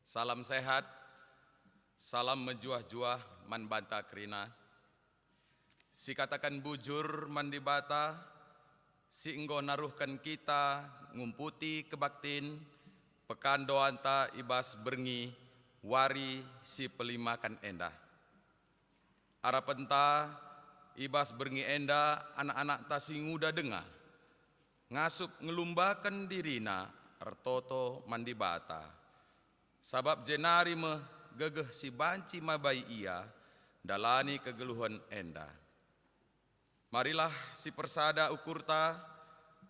Salam sehat, salam menjuah-juah man banta kerina. Si katakan bujur man dibata, si enggo naruhkan kita ngumputi kebaktin, pekan doanta ibas berngi, wari si pelimakan endah. Arapenta ibas berngi endah anak-anak tasi nguda dengar, ngasup ngelumbakan dirina ertoto mandibata. Sabab jenari meh gegeh si banci mabai ia dalani kegeluhan enda. Marilah si persada ukurta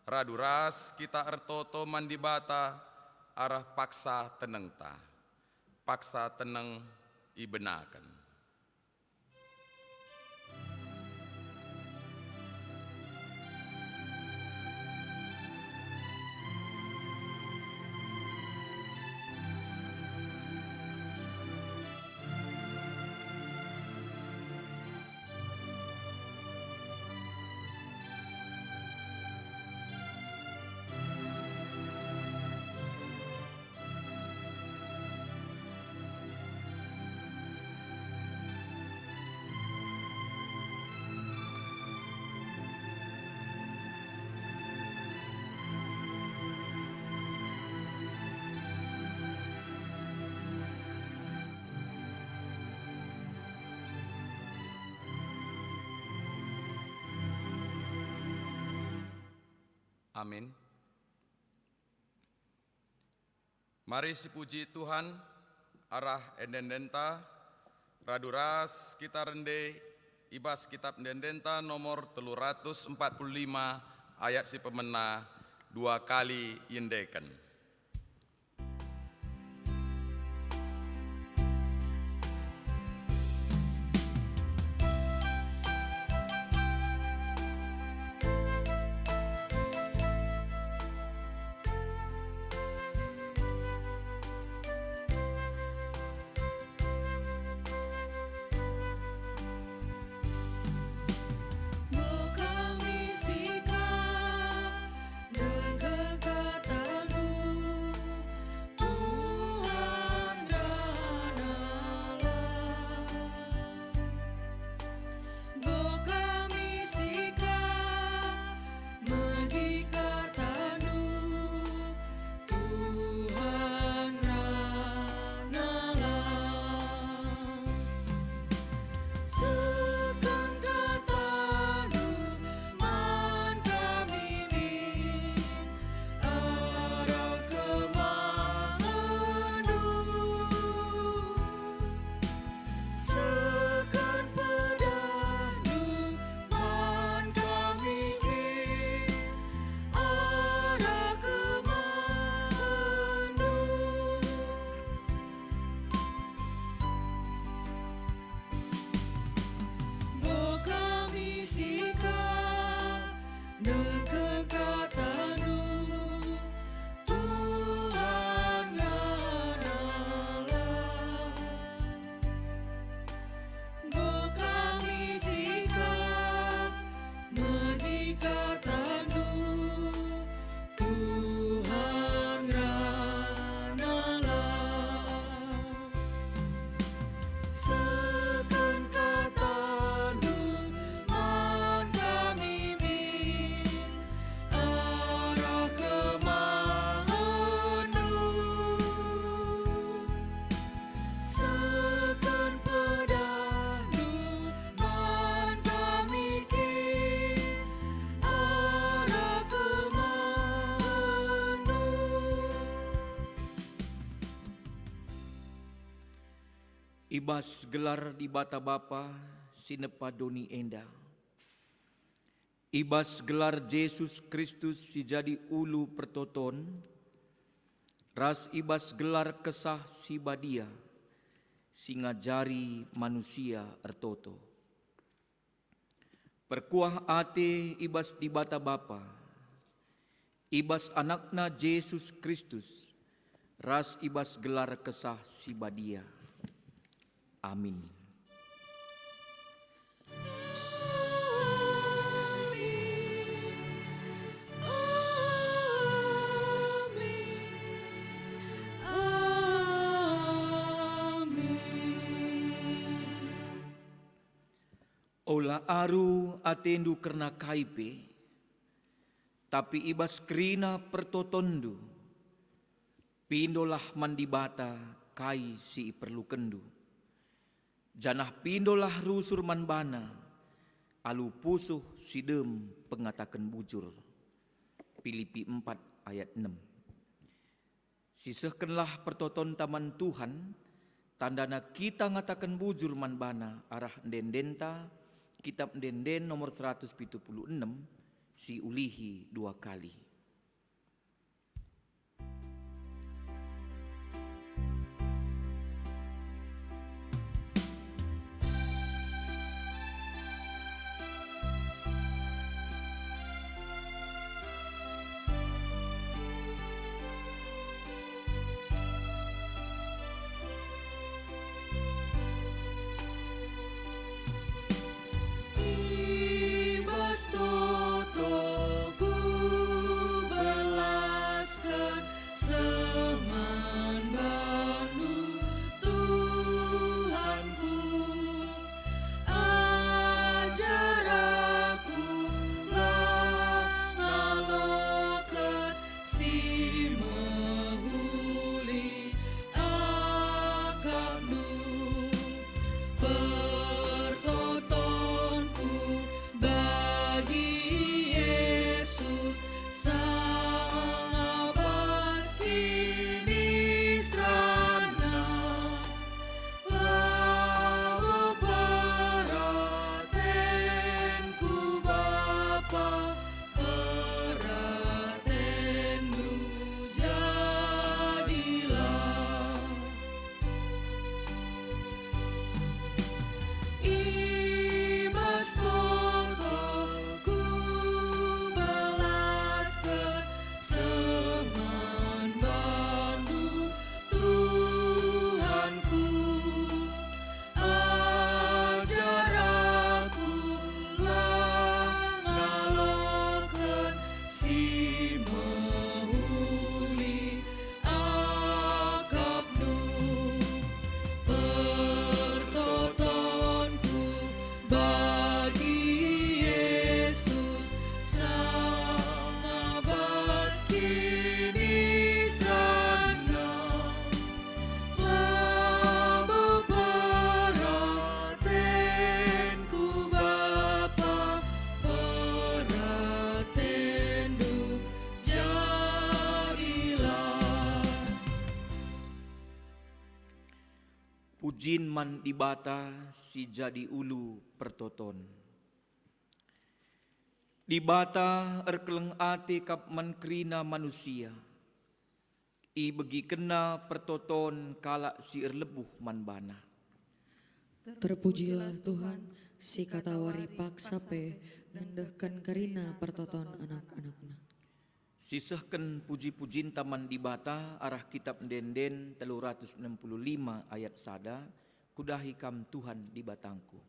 raduras kita ertoto mandibata arah paksa tenengta. Paksa teneng ibenakan. Amin. Mari sipuji Tuhan, arah endendenta, raduras kita rende, ibas kitab endendenta nomor 345 ayat si pemena 2 kali yendeken. Ibas gelar di bata bapa sinepa doni enda. Ibas gelar Yesus Kristus si jadi ulu pertoton. Ras ibas gelar kesah si badia si ngajari manusia ertoto. Perkuah ate ibas di bata bapa. Ibas anakna Yesus Kristus. Ras ibas gelar kesah si badia. Amin. Ola aru atendu kerna kaipe, tapi ibas kerina pertotondu, pindolah mandibata kai si perlu kendu. Janah pindolah rusur manbana, alu pusuh sidem pengatakan bujur. Filipi 4 ayat 6. Sisehkenlah pertoton taman Tuhan, tandana kita ngatakan bujur manbana arah dendenta, kitab denden nomor 176, si ulihi 2 kali. Pujin man dibata si jadi ulu pertoton. Dibata erkeleng ate kap man kerina manusia. I begi kena pertoton kala si erlebuh man bana. Terpujilah Tuhan, si katawari paksape ngendahkan karina pertoton anak-anakna. Sisehken puji-pujin taman dibata arah kitab denden 365 ayat sada, kudahi kam Tuhan di batangku.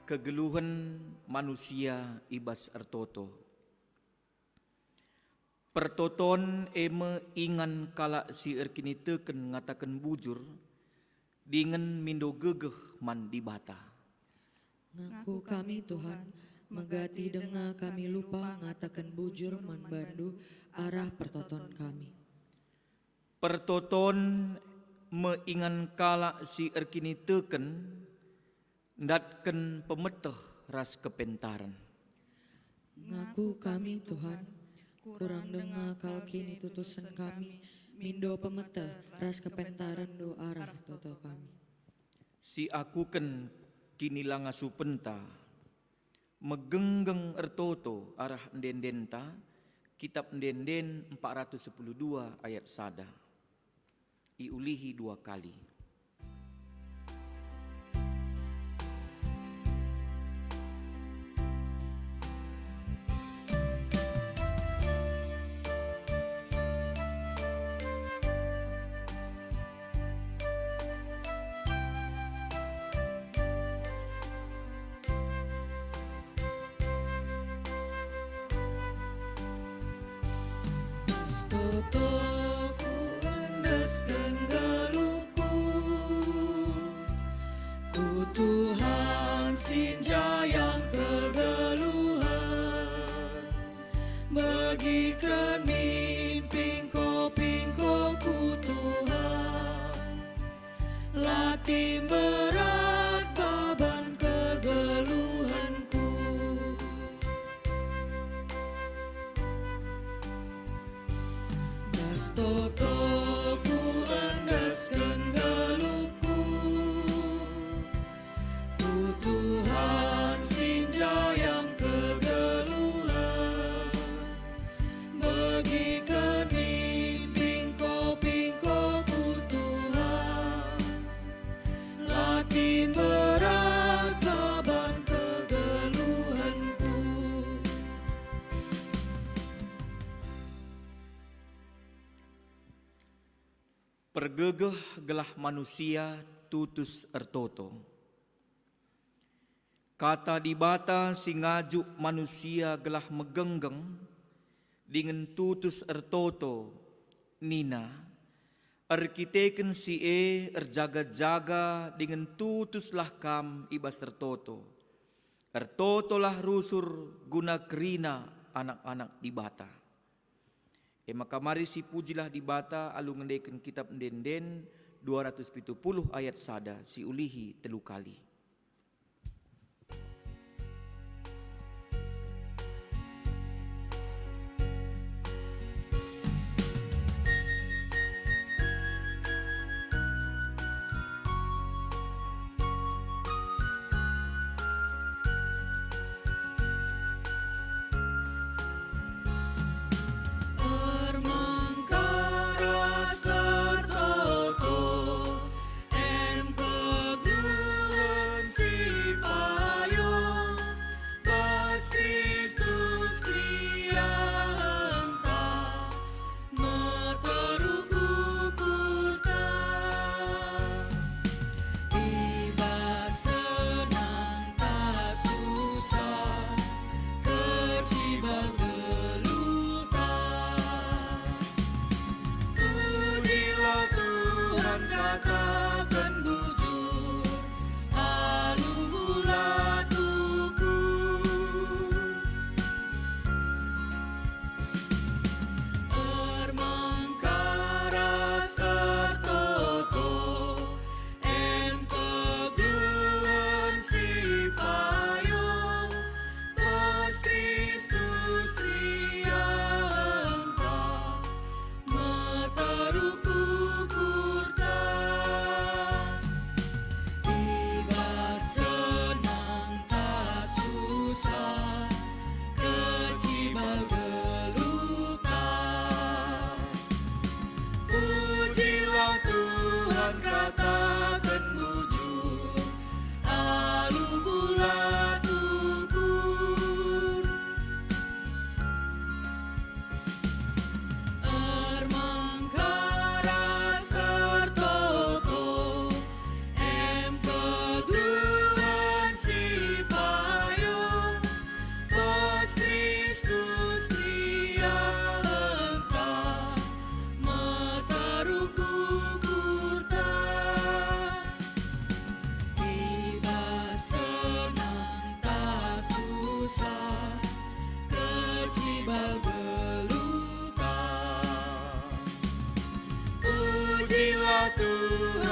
Kegeluhan manusia ibas ertoto. Pertoton eme ingan kala si erkini teken ngatakan bujur, Dingen mindo gegeh man di bata. Ngaku kami Tuhan, megati denga kami lupa ngatakan bujur manbandu arah pertoton kami. Pertoton meingan kala si erkini teken, ndatken pemeteh ras kepentaran. Ngaku kami Tuhan, kurang denga kal kini tutusan kami, mindo pemeta ras kepentaran do arah toto kami. Si akuken kini langa supenta, megenggeng ertoto arah ndendenta, kitab ndenden 412 ayat sada. Iulihi 2 kali. Toto ku endaskan galuhku, ku Tuhan sinja yang kegeluhan, bagikan pingko ku Tuhan, latih berat beban kegeluhanku. Toto ku endaskan galuhku, ku Tuhan sinja yang kegeluhan, bagikan pingko ku Tuhan, latih berat beban kegeluhanku. Pergegeh gelah manusia tutus ertoto. Kata di bata si ngajuk manusia gelah megenggeng, dengan tutus ertoto nina, erkiteken si erjaga-jaga dengan tutuslah kam ibas ertoto. Ertotolah rusur guna kerina anak-anak di bata. Maka mari si pujilah di bata alu ngendeken kitab ndenden 270 ayat sada si ulihi 3 kali. Sertoto en kegeluhan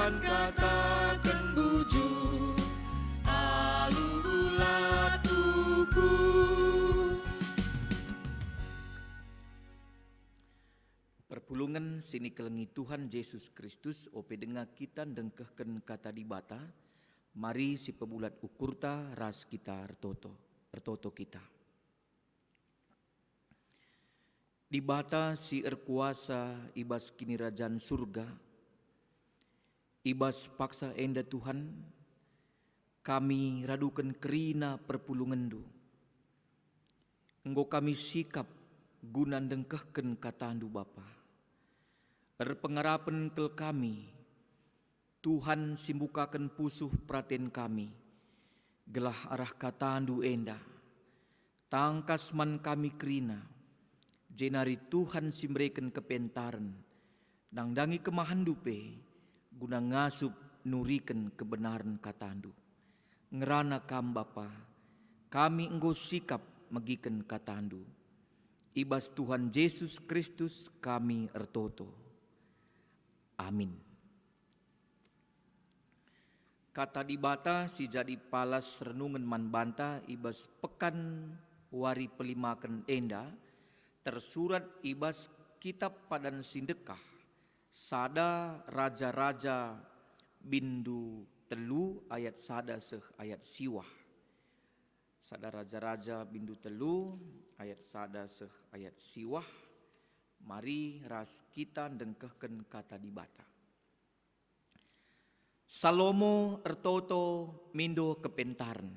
Tuhan katakan bujur, alu bulat ukur. Perpulungan sini kelengi Tuhan Yesus Kristus ope dengar kita dengkehken kata di bata. Mari si pebulat ukurta ras kita ertoto kita. Di bata si erkuasa ibas kini rajaan surga. Ibas paksa enda Tuhan. Kami radukan kerina perpulungandu. Enggo kami sikap gunan dengkehken katandu Bapa. Pengarapan kel kami. Tuhan simbukakan pusuh praten kami, gelah arah katandu enda, tangkas man kami kerina, jenari Tuhan simreken kepentaran, nangdangi kemahandupe, guna ngasup nuriken kebenaran katandu. Ngerana kam Bapa, kami enggo sikap megiken katandu, ibas Tuhan Yesus Kristus kami ertoto. Amin. Kata di bata si jadi palas renungan man banta ibas pekan wari pelimakan enda tersurat ibas kitab padan sindekah sada raja-raja bindu telu ayat sada seh ayat siwah. Sada raja-raja bindu telu ayat sada seh ayat siwah. Mari ras kita dengkehken kata di bata. Salomo ertoto mindo kepentaran.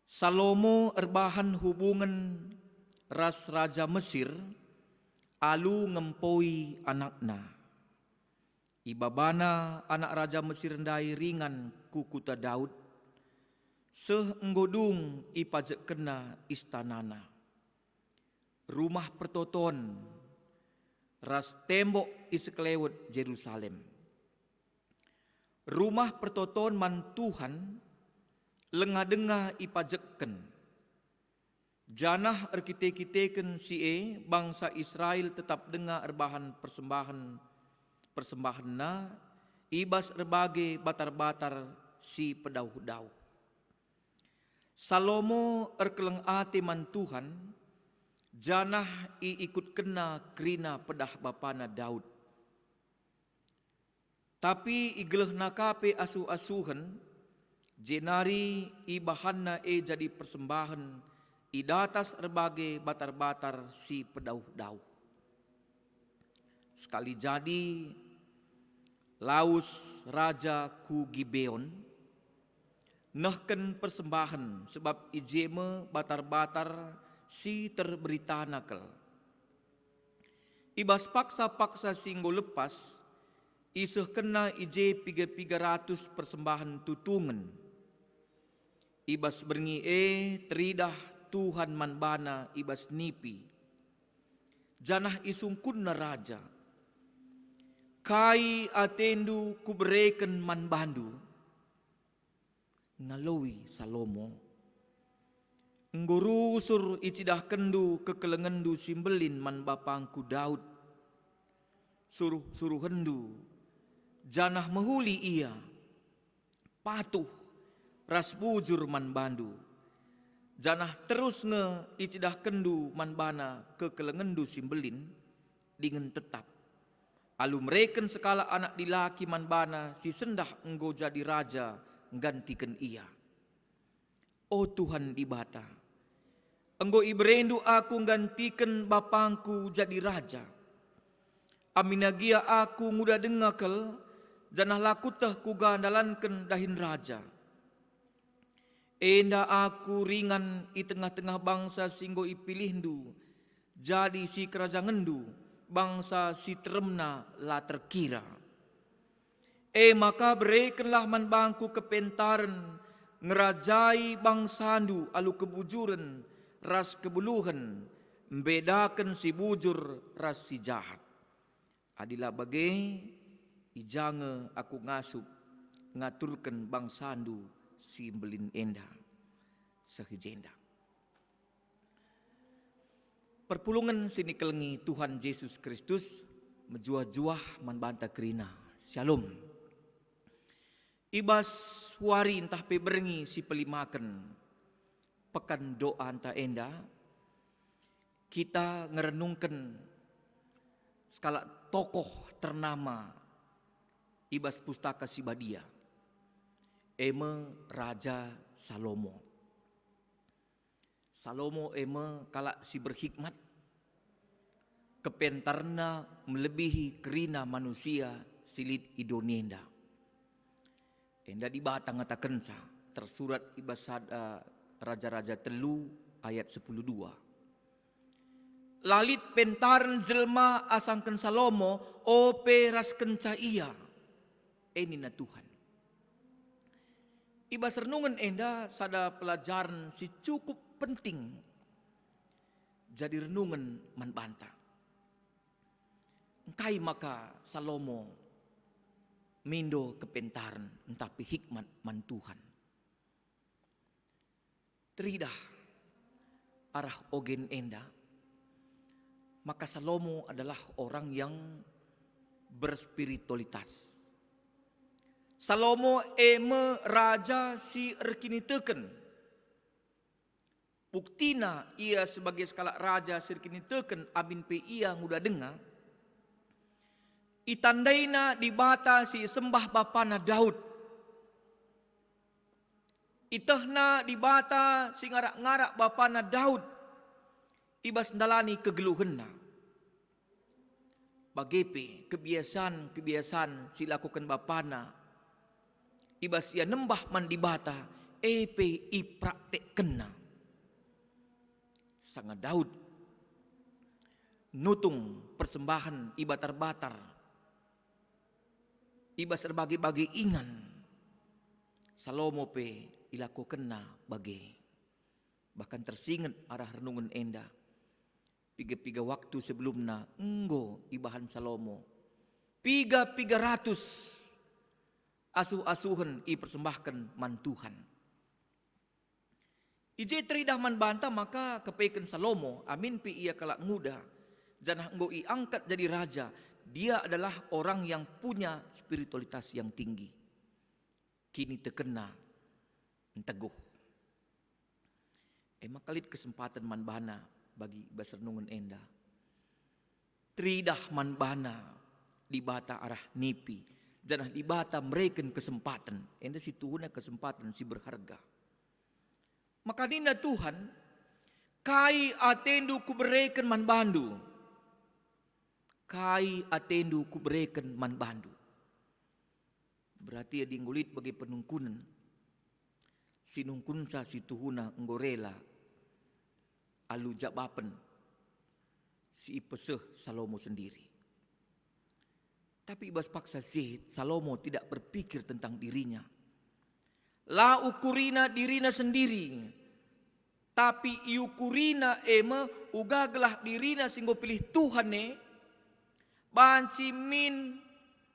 Salomo erbahan hubungan ras raja Mesir alu ngempoi anakna. Ibabana anak raja Mesir ndai ringan kukuta Daud. Seh enggodung ipajek kena istanana. Rumah pertoton ras tembok isekelewet Jerusalem. Rumah pertoton man Tuhan lenga-denga ipajekken. Janah erkite-kiteken sie bangsa Israel tetap denga erbahan persembahan ibas erbage batar-batar si pedauh-dauh. Salomo erkeleng ate man Tuhan janah ikut kena kerina pedah bapana Daud. Tapi igeleh nakape asuh-asuhan, jenari ibahanna jadi persembahan, idatas erbagai batar-batar si pedauh-dauh. Sekali jadi, laus raja ku Gibeon, nehken persembahan sebab ijeme batar-batar si terberita nakal. Ibas paksa-paksa singgo lepas, iseh kena ije 300 persembahan tutungan. Ibas berngi teridah Tuhan manbana ibas nipi. Janah isungkunna raja. Kai atendu kubereken manbandu. Ngalowi Salomo. Nggurusur icidah kendu kekelengendu simbelin man bapangku Daud. Suruh hendu. Janah mehuli ia, patuh, ras bujur man bandu. Janah terus icidah kendu man bana kekelengendu simbelin, dengan tetap. Alu mereken sekala anak dilaki man bana si sendah enggo jadi raja gantikan ia. Oh Tuhan di bata, enggo ibrendu aku gantikan bapangku jadi raja. Aminagia aku muda dengakel, janah lakutah ku gandalanken dahin raja. Enda aku ringan i tengah-tengah bangsa singgo ipilihndu, jadi si kerajangendu, bangsa si teremna la terkira. Maka berekenlah man bangku kepentaran, ngerajai bangsandu alu kebujuran, ras kebuluhan, membedakan si bujur ras si jahat. Adilah bagai ijange aku ngasup ngaturkan bangsandu si belin enda sehijenda. Perpulungan sini kelengi Tuhan Yesus Kristus menjuah-juah man banta kerina Shalom. Ibas wari entah pe berengi si pelimaken pekan doa anta enda, kita ngerenungkan skala tokoh ternama ibas pustaka Sibadia, eme Raja Salomo. Salomo eme kala si berhikmat, kepentarna melebihi kerina manusia silit idonienda. Enda di batang ngatakensa tersurat ibasada Raja-Raja Telu ayat 10:2. Lalit pentaran jelma asangken Salomo ope raskenca ia. Ini na Tuhan. Ibas renungan enda sada pelajaran si cukup penting. Jadi renungan manbanta. Engkai maka Salomo mindo kepentaran tapi hikmat man Tuhan. Teridah arah ogen enda, maka Salomo adalah orang yang berspiritualitas. Salomo eme raja si erkiniteken. Buktina ia sebagai skala raja si erkiniteken amin pe ia nguda dengar. Itandaina di bata si sembah bapana Daud. Itahna di bata si ngarak-ngarak bapana Daud. Ibas ndalani kegeluhenna. Bagepe kebiasaan si lakukan bapana. Ibas ia nembah man di bata. Epe i praktek kena. Sanga Daud. Nutung persembahan ibatar-batar. Ibas terbagi-bagi ingan. Salomo pe ilaku kena bagi. Bahkan tersingat arah renungan enda. Piga waktu sebelumnya enggo ibahan Salomo. 300 asuh-asuhan i persembahkan man Tuhan. Ije teridah man banta maka kepeken Salomo amin pi ia kalak muda. Janah enggo i angkat jadi raja. Dia adalah orang yang punya spiritualitas yang tinggi. Kini terkena teguh. Makalit kesempatan manbana bagi bahasa renungan enda. Tridah manbana di bata arah nipi. Janah di bata mereken kesempatan. Enda si Tuhan kesempatan si berharga. Maka nina Tuhan. Kai atendu kubereken manbandu. Kai atendu kubereken man bandu. Berarti ya dinggulit bagi penungkunan. Sinungkunsa si Tuhuna nggorela. Alu jabapen. Si ipeseh Salomo sendiri. Tapi ibas paksa zid, Salomo tidak berpikir tentang dirinya. La ukurina dirina sendiri. Tapi iukurina eme ugaglah dirina singgo pilih Tuhan Banci min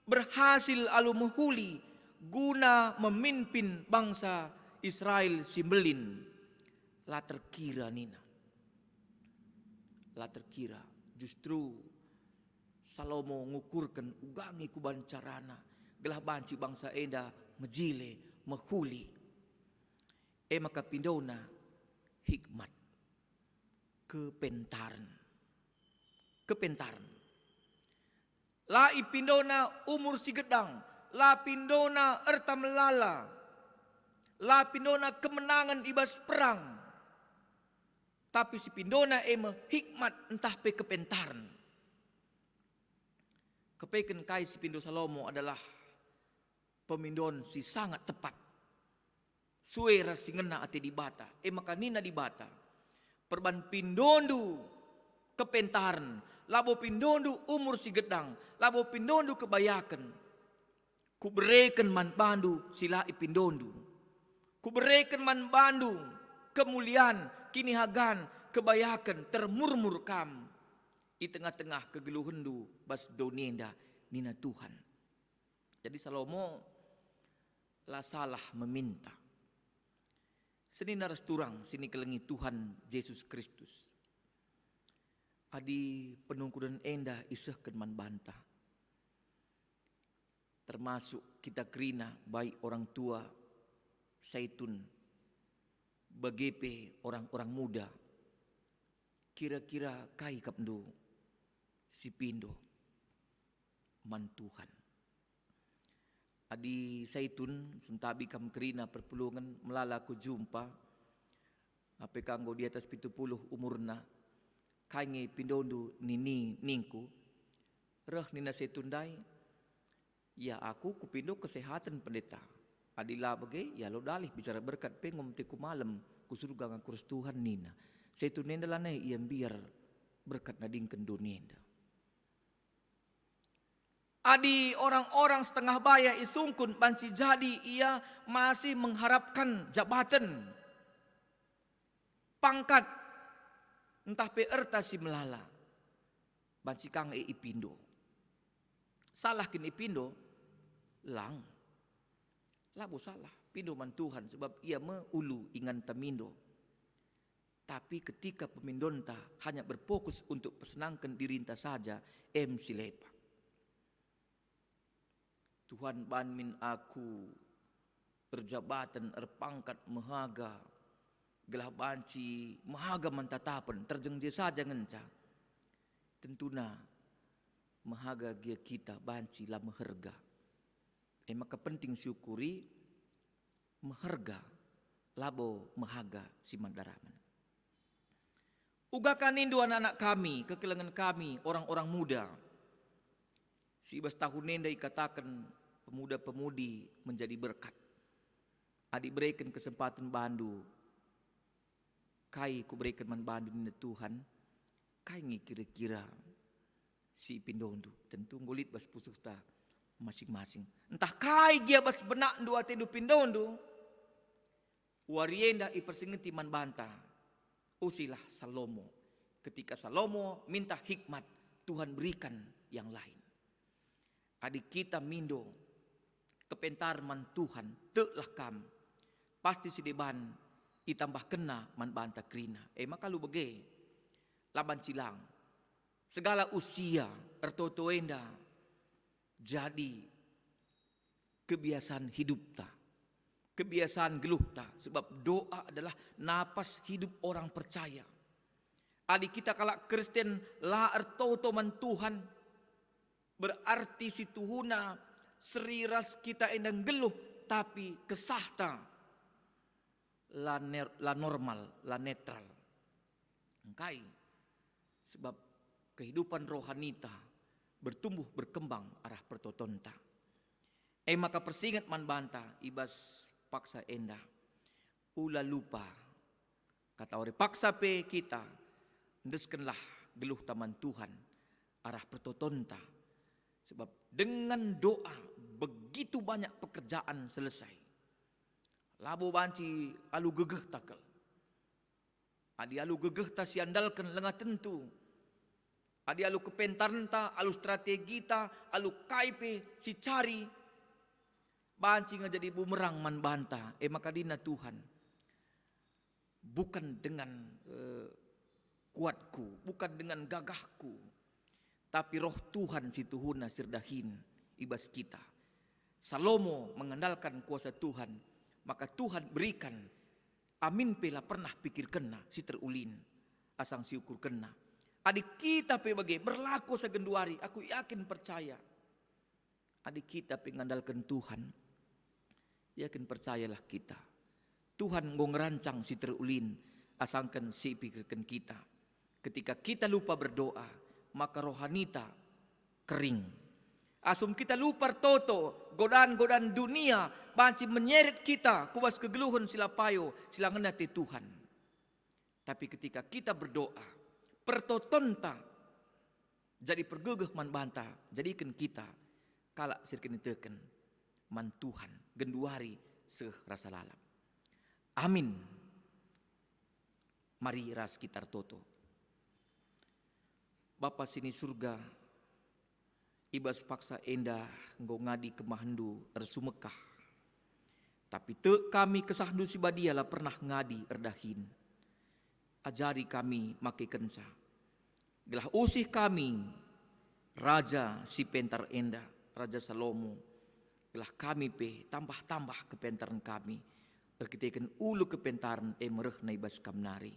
berhasil alu menghuli guna memimpin bangsa Israel simbelin. La terkira nina. La terkira justru Salomo ngukurkan ugangi kubancarana. Gelah banci bangsa enda mejile menghuli. Maka pindona hikmat. Kepentaran. La ipindona umur si gedang. La pindona erta melala. La pindona kemenangan ibas perang. Tapi si pindona hikmat entah pe kepentaran. Kepeken kai si pindo Salomo adalah pemindon si sangat tepat. Suera si ngena ate di bata. Maka nina di bata. Perban pindondu kepentaran. Labo pindondu umur si gedang. Labo pindondu kebayakan. Kubereken man bandu sila ipindondu. Kubereken man bandu kemuliaan kinihagan kebayakan termurmur kam. Di tengah-tengah kegeluhendu bas donienda nina Tuhan. Jadi Salomo lah salah meminta. Seni naras turang sini kelengi Tuhan Yesus Kristus. Adi penungkudan enda isehkan man bantah. termasuk kita kerina baik orang tua, Saitun, BGP orang-orang muda. Kira-kira kai kapndo si pindo man Tuhan. Adi Saitun sentabi kam kerina perpulungan melala ku jumpa ape kanggo di atas 70 umurna kange pindondo nini ningku reh nina Saitun dai ya aku kupindo kesehatan pendeta adila bagai ya lo dalih bicara berkat pengom teku malam ku surga ngakurus Tuhan nina Saitun nenda lanai yang biar berkat nadingken dunia. Adi orang-orang setengah baya isungkun banci jadi ia masih mengharapkan jabatan, pangkat, entah peerta si melala. Banci kang ipindo. Salah kin ipindo, lang. Labu salah, pindo man Tuhan sebab ia meulu ingan tamindo. Tapi ketika pemindonta hanya berfokus untuk pesenangkan dirinta saja, silepa. Tuhan banmin aku berjabatan erpangkat mehaga gelah banci mehaga mentatapan terjengje saja ngenca tentuna mehaga gia kita banci lah meherga maka penting syukuri meherga labo mehaga si mandaraman ugakan indu anak-anak kami kekelengan kami orang-orang muda si 11 tahun nenda ikatakan pemuda-pemudi menjadi berkat. Adik berikan kesempatan bandu. Kai ku berikan man bandu nina Tuhan. Kai ngi kira-kira si pindondo. Tentu ngulit bas pusuhta masing-masing. Entah kai gia bas benak dua tendu pindondo. Warienda ipersingeti man banta. Usilah Salomo. Ketika Salomo minta hikmat, Tuhan berikan yang lain. Adik kita mindo kepentar man Tuhan telah kam pasti si deban itambah kena man banta krina maka lu bege laban cilang segala usia ertotoenda jadi kebiasaan hidup ta kebiasaan geluh ta sebab doa adalah napas hidup orang percaya adik kita kalak Kristen la ertoto man Tuhan berarti si Tuhuna seriras kita endang geluh tapi kesahta la normal, la netral. Engkai sebab kehidupan rohanita bertumbuh berkembang arah pertotonta. Maka persingat man banta ibas paksa enda ula lupa kata ori paksa pe kita ndeskenlah geluh taman Tuhan arah pertotonta. Sebab dengan doa begitu banyak pekerjaan selesai. Labu banci alu gegeh takel. Adi alu gegeh ta siandalkan lengah tentu. Adi alu kepentarenta, alu strategi ta, alu kaipe si cari. Banci ngajadi bumerang man banta. Maka dina Tuhan. Bukan dengan kuatku, bukan dengan gagahku. Tapi roh Tuhan si Tuhuna sirdahin ibas kita. Salomo mengandalkan kuasa Tuhan. Maka Tuhan berikan. Amin pela pernah pikir kena si terulin. Asang si ukur kena. Adik kita pe bagai berlaku segenduari. Aku yakin percaya. Adik kita mengandalkan Tuhan. Yakin percayalah kita. Tuhan ngerancang si terulin. Asangkan si pikirkan kita. Ketika kita lupa berdoa. Maka rohanita kering. Asum kita lupa toto, godaan-godaan dunia, banci menyeret kita, kuas kegeluhan sila payo, sila ngenati Tuhan. Tapi ketika kita berdoa, pertotonta, jadi pergegeh man banta, jadikan kita, kalak sirken teken, man Tuhan, genduari seh rasa lalap. Amin. Mari ras kita toto. Bapa sini surga, ibas paksa enda nggo ngadi kemahandu ersumekah. Tapi te kami kesahdu si badialah pernah ngadi erdahin. Ajari kami make kensa. Gelah usih kami, Raja si pentar enda, Raja Salomo. Gelah kami pe tambah-tambah kepentaran kami. Berkitakan ulu kepentaran mereh na ibas kamnari.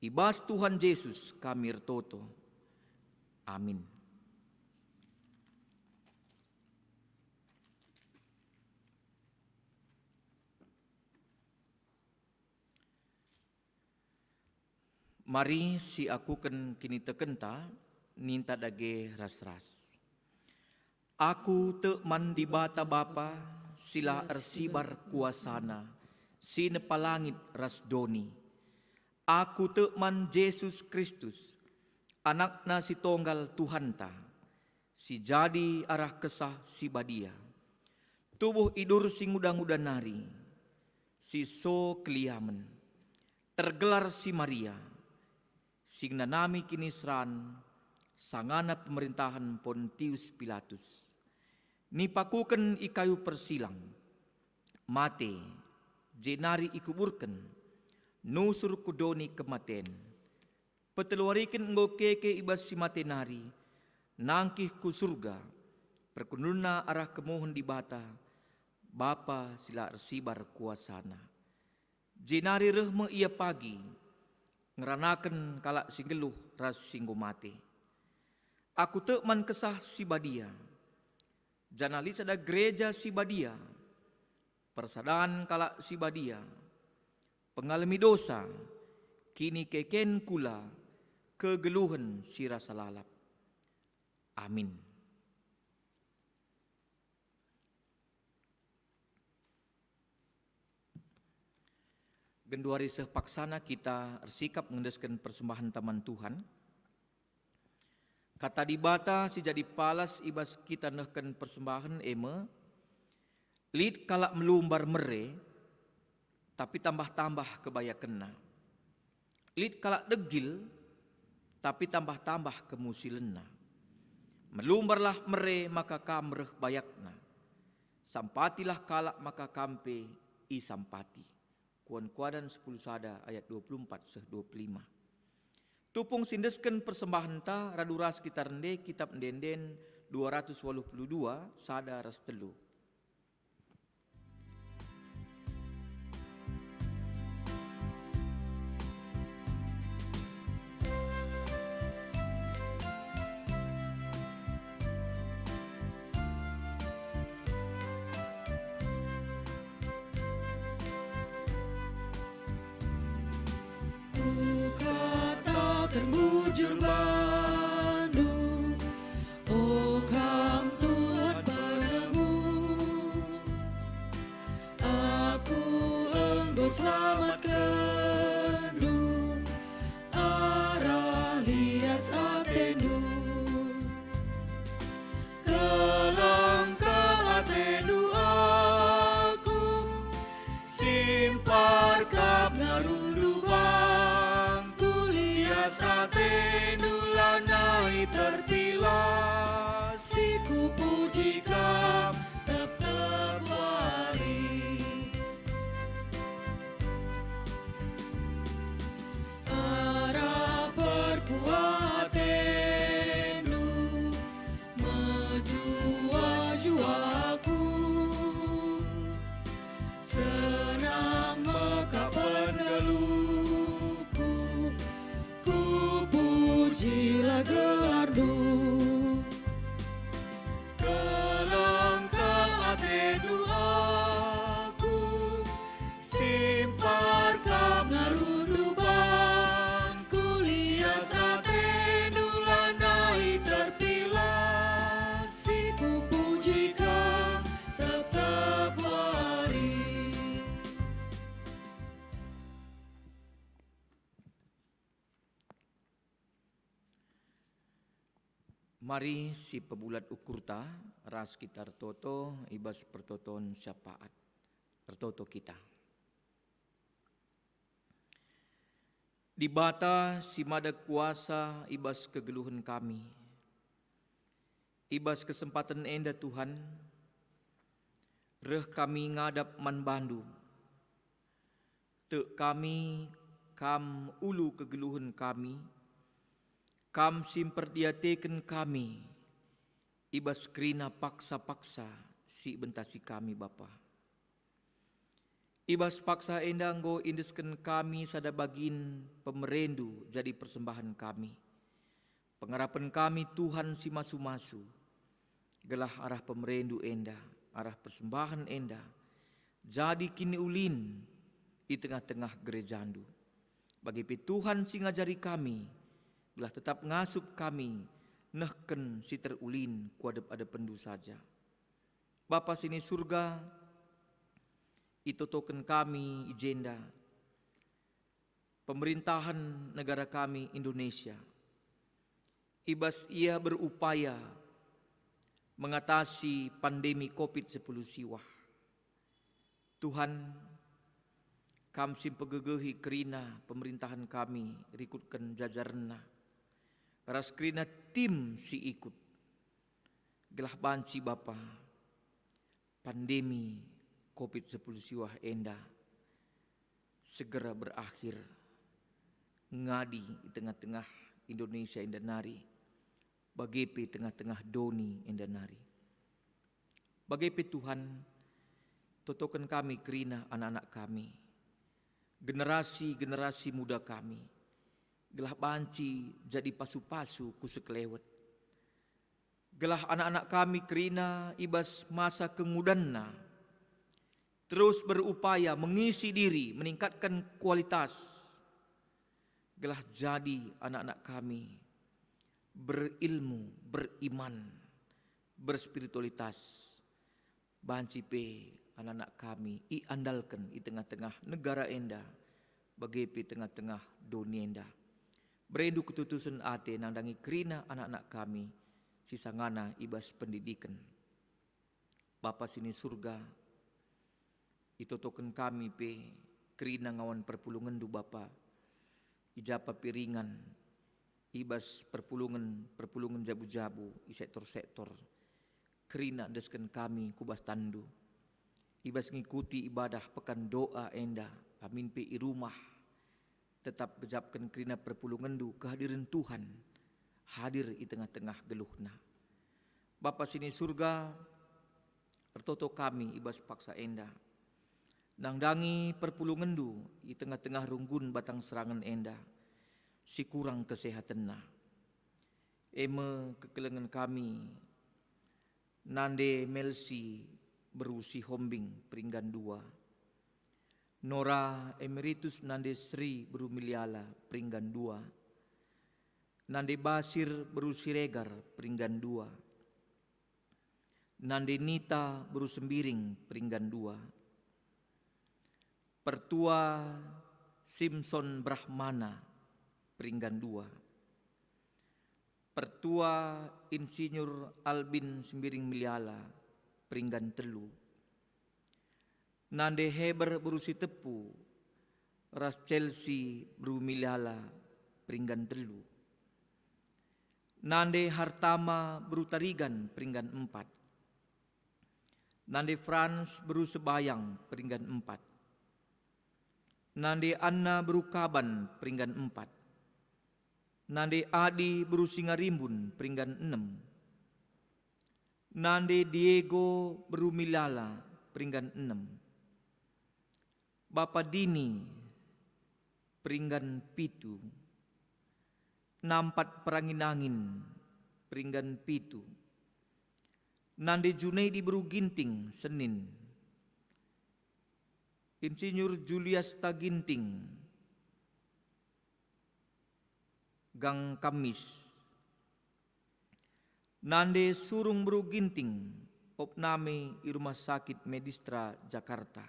Ibas Tuhan Yesus kami retoto. Amin. Mari si aku kini tekenta ninta dage ras-ras. Aku tekman di bata bapa sila ersibar kuasana si nepalangit rasdoni. Aku tekman Yesus Kristus anakna si tonggal Tuhanta si jadi arah kesah si badia. Tubuh idur si nguda-nguda nari si so keliamen tergelar si Maria. Signa nami kinisran sangana pemerintahan Pontius Pilatus. Nipakuken ikayu persilang. Mate jenari ikuburken. Nusur kudoni kematen. Peteluariken enggo keke ibas si matenari. Nangkih ku surga. Perkununa arah kemohon di bata. Bapa sila ersibar kuasana. Jenari rehme ia pagi. Ngeranaken kalak singgeluh ras singgo mate. Aku tekman kesah si badia. Janali sada gereja si badia. Persadaan kalak si badia. Pengalami dosa. Kini keken kula. Kegeluhan si rasa lalap. Amin. Genduari sepaksana kita bersikap mengendeskan persembahan taman Tuhan. Kata di bata si jadi palas ibas kita nehken persembahan lid kalak melumbar mere, tapi tambah-tambah kebaya kena. Lid kalak degil, tapi tambah-tambah kemusilena. Melumbarlah mere maka kamreh bayakna. Sampatilah kalak maka kampe i sampati. Kuan-kuadan 10 sada ayat 24-25. Tupung sindesken persembahan ta raduras kita rende kitab ndenden 282 sada ras telu. Terbujur Bandung, oh kam Tuhan penebus. Aku engkau selamat kendu, arah lias atendu. Kelengkal atendu aku, simpar kap ngarudu Satenu lanai terpilah, siku puji kam tetap wari. Arah perkuatenu menjua-juaku, senang meka pengeluh. Pujilah gelardu, kelengkal atendu aku, simpar kap ngarudu bang, kulias atendu lanai terpilah, siku puji kam tetap wari. Mari si pebulat ukurta ras kita toto ibas pertoton syafaat pertoto kita. Di bata si mada kuasa ibas kegeluhan kami. Ibas kesempatan enda Tuhan. Reh kami ngadap man bandu. Te kami kam ulu kegeluhan kami. Kam simperdiateken kami, ibas krina paksa-paksa si bentasi kami Bapa. Ibas paksa enda nggo indesken kami sada bagin pemerendu jadi persembahan kami. Pengharapan kami Tuhan si masu-masu. Gelah arah pemerendu enda, arah persembahan enda. Jadi kini ulin di tengah-tengah gerejandu. Bagi Tuhan si ngajari kami, gelah tetap ngasup kami, nehken si terulin kuadep-adep pendu saja. Bapa sini surga, itotoken kami ijenda pemerintahan negara kami Indonesia. Ibas ia berupaya mengatasi pandemi COVID-10 siwah. Tuhan, kami simpegegehi kerina pemerintahan kami rikutkan jajarna. Ras kerina tim si ikut. Gelah banci Bapa, pandemi COVID-10 siwah enda segera berakhir. Ngadi di tengah-tengah Indonesia enda nari. Bagepe tengah-tengah doni enda nari. Bagepe Tuhan, totokan kami kerina anak-anak kami. Generasi-generasi muda kami. Gelah banci jadi pasu-pasu kusekelewet. Gelah anak-anak kami kerina ibas masa kemudanna. Terus berupaya mengisi diri, meningkatkan kualitas. Gelah jadi anak-anak kami berilmu, beriman, berspiritualitas. Banci pe anak-anak kami iandalkan di tengah-tengah negara enda, bagepe tengah-tengah dunia enda. Berendu ketutusan ate nandangi kerina anak-anak kami, sisangana ibas pendidikan. Bapa sini surga, itotoken kami pe kerina ngawan perpulungan du Bapa, ijapa piringan, ibas perpulungan jabu-jabu, i sektor-sektor, kerina desken kami kubas tandu. Ibas ngikuti ibadah pekan doa enda, amin pe i rumah. Tetap gejapkan kerina perpulungan du kehadiran Tuhan, hadir di tengah-tengah geluhna. Bapa sini surga, ertoto kami ibas paksa enda. Nangdangi perpulungan du di tengah-tengah runggun batang serangan enda, si kurang kesehatanna. Eme kekelengan kami, Nande Melsi berusi Hombing peringgan 2. Nora Emeritus Nande Sri Berumiliala peringgan 2. Nande Basir berusi Regar peringgan 2. Nande Nita Berusembiring peringgan 2. Pertua Simpson Brahmana peringgan 2. Pertua Insinyur Albin Sembiring Miliala peringgan 3. Nande Heber berusi Tepu Ras Chelsea Berumiliala peringgan 3. Nande Hartama Berutarigan peringgan 4. Nande Frans Berusebayang peringgan 4. Nande Anna Berukaban peringgan 4. Nande Adi Berusingarimbun peringgan 6. Nande Diego Berumilala peringgan 6. Bapa Dini peringgan 7. Nampat Peranginangin peringgan 7. Nande Junaidi Beruginting Senin. Insinyur Julius Taginting Gang Kamis. Nande Surung Beruginting opname i Rumah Sakit Medistra Jakarta.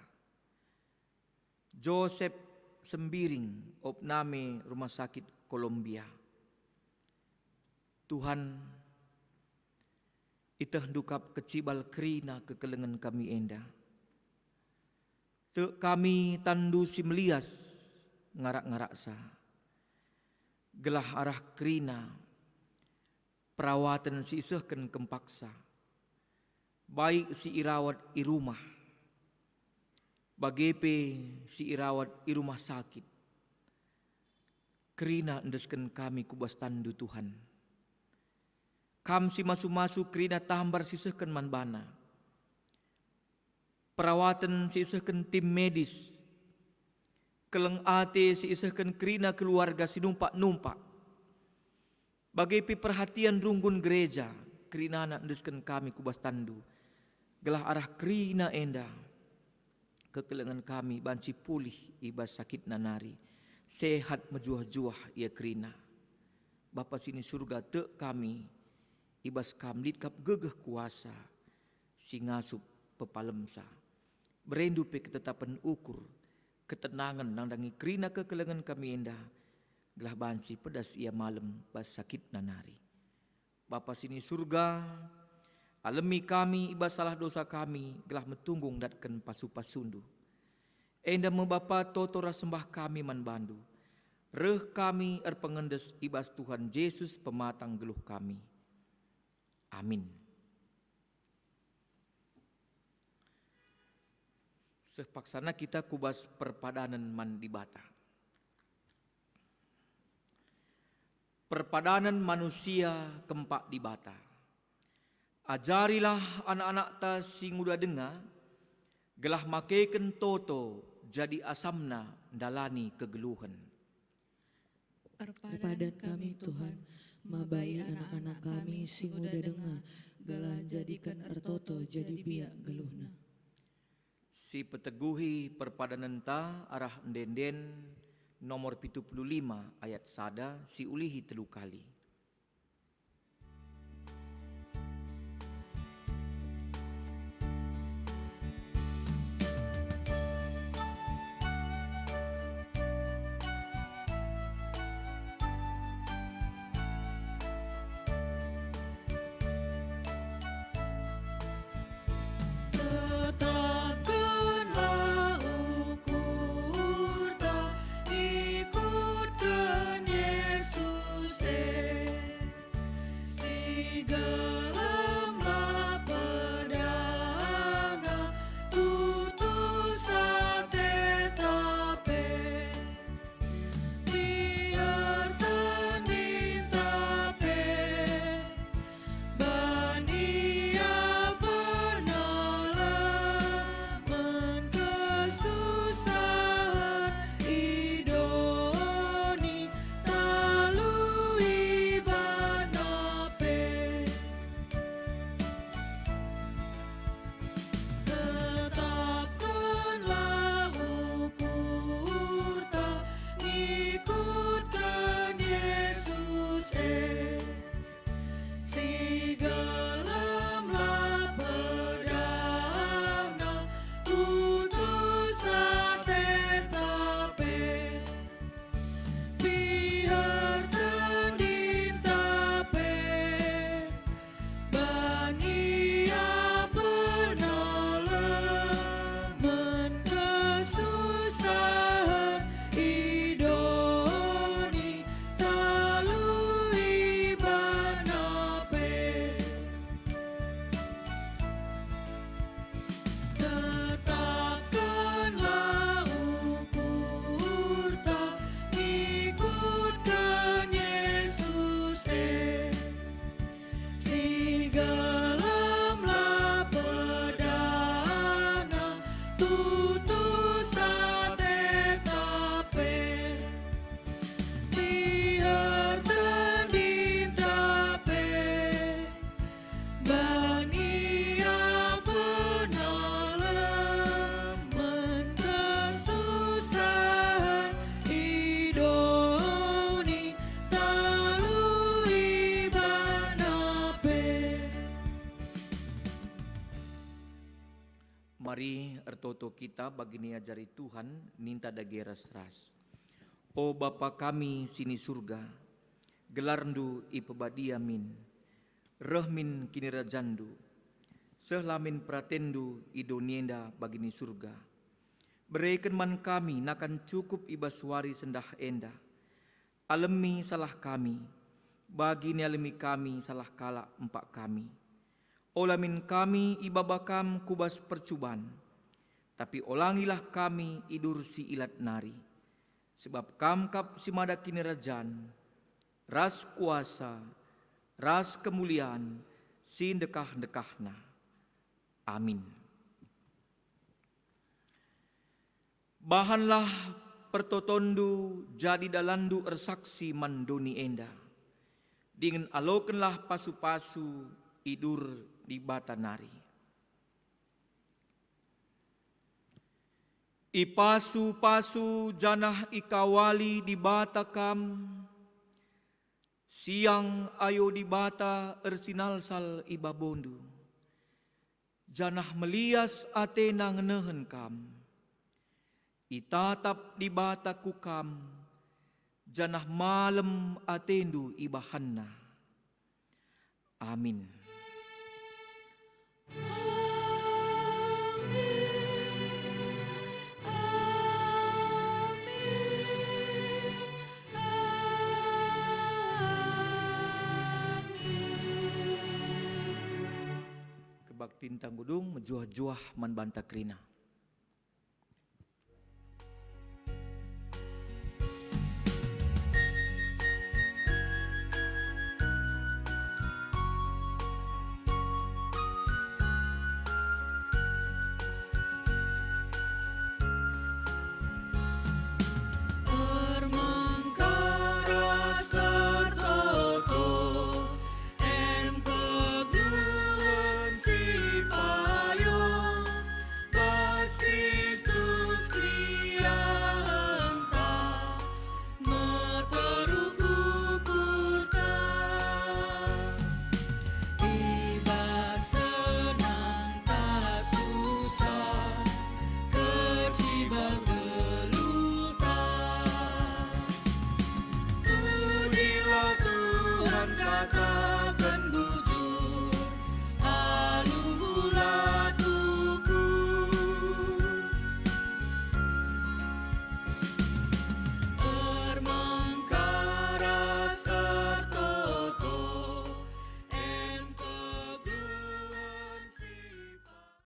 Joseph Sembiring opname Rumah Sakit Kolombia. Tuhan, itah dukap kecibal kerina kekelengan kami enda. Te kami tandu si melias ngarak-ngarak sa. Gelah arah kerina perawatan si isehken kempaksa. Baik si irawat i rumah, bagepe si irawat i rumah sakit. Kerina endesken kami kubas tandu Tuhan. Kam si masu-masu kerina tahambar sisehken manbana. perawatan si isahkan tim medis, keleng ate si isahkan kerina keluarga si numpak-numpak, bagai pi perhatian runggun gereja, kerina anak endeskan kami kubas tandu, gelah arah kerina enda, kekelengan kami banci pulih ibas sakit nanari, sehat mejuah-juah ia kerina. Bapa sini surga te kami, ibas kamlit kap gegeh kuasa, si ngasup pepalemsa. Berendu pe ketetapan ukur, ketenangan nandangi kerina kekelengan kami endah, gelah banci pedas ia malam bas sakit nanari. Bapa sini surga, alemi kami ibas salah dosa kami, gelah metunggung datkan pasu-pasundu. Enda membapa totora sembah kami man bandu, reh kami pengendes ibas Tuhan Yesus pematang geluh kami. Amin. Sepaksana kita kubas perpadanan man di bata. Perpadanan manusia kempak di bata. Ajarilah anak-anak ta si nguda denga, gelah makeken toto jadi asamna dalani kegeluhan. Perpadan kami Tuhan, mabai anak-anak kami sing udah dengar, gelah jadikan ertoto jadi biak geluhna. Si peteguhi perpadanan ta arah ndenden nomor 75 ayat sada si ulihi 3 kali. Tetapkanlah ukur tak ikutkan Yesus Sigalamlah pedana tutus sate tape biar tanding tape bania penalaman kesusahan idoni talui banape tetapkanlah ukur tak ngikutkan Yesus Sigalamlah pedana tutus sate tape biar tanding tape bania penalaman kesusahan idoni talui banape tetapkanlah ukur tak ikutkan Yesus Sigalamlah pedana tutus sate tape biar tanding tape bania penalaman kesusahan idoni talui banape. Mari ertoto kita bagini ajari Tuhan ninta dage ras-ras. O Bapa kami sini surga, gelarndu ipebadia min, rehmin kini rajandu, sehlamin pratendu idonienda bagini surga. Berikan man kami nakan cukup ibaswari sendah enda, alemi salah kami, bagini alemi kami salah kala empak kami. Olamin kami ibabakam kubas percuban, tapi olangilah kami idur si ilat nari. Sebab kamkap si mada kini rajan, ras kuasa, ras kemuliaan, si dekah-dekahna. Amin. Bahanlah pertotondu jadi dalandu ersaksi mandoni enda. Dengan alokenlah pasu-pasu idur di bata nari. Ipasu-pasu janah ikawali di bata kam. Siang ayo di bata ersinalsal ibabondu. Janah melias atena ngenehen kam. Itatap di bata kukam. Janah malam atendu ibahanna. Amin. Kebaktin tanggudung mejuah-juah man banta krina.